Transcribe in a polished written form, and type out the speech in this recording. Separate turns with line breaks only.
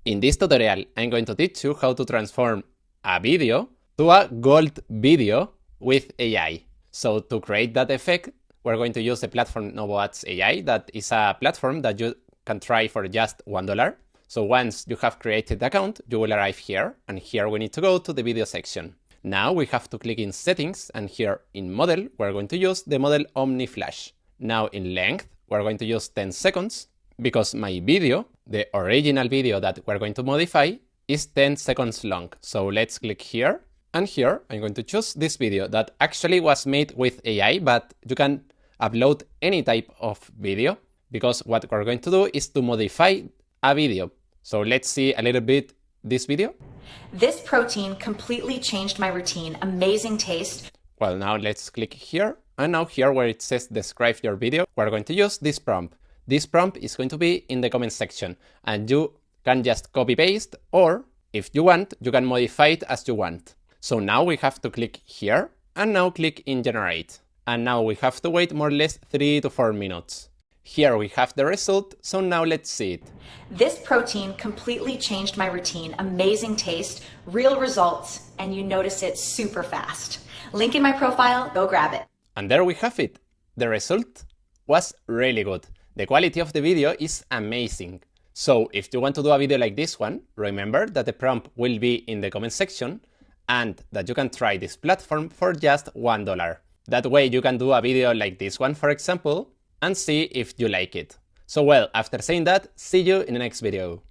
In this tutorial, I'm going to teach you how to transform a video to a gold video with AI. So to create that effect, we're going to use the platform novoads.ai. That is a platform that you can try for just $1. So once you have created the account, you will arrive here, and here we need to go to the video section. Now we have to click in settings, and here in model, we're going to use the model Omniflash. Now in length, we're going to use 10 seconds, because my video, the original video that we're going to modify, is 10 seconds long. So let's click here, and here I'm going to choose this video that actually was made with AI, but you can upload any type of video, because what we're going to do is to modify a video. So let's see a little bit this video.
This protein completely changed my routine. Amazing taste.
Well, now let's click here. And now here where it says describe your video, we're going to use this prompt. This prompt is going to be in the comment section, and you can just copy paste, or if you want, you can modify it as you want. So now we have to click here, and now click in generate. And now we have to wait more or less 3 to 4 minutes. Here we have the result, so now let's see it.
This protein completely changed my routine. Amazing taste, real results, and you notice it super fast. Link in my profile, go grab it.
And there we have it. The result was really good. The quality of the video is amazing. So if you want to do a video like this one, remember that the prompt will be in the comment section and that you can try this platform for just $1. That way you can do a video like this one, for example, and see if you like it. So well, after saying that, see you in the next video.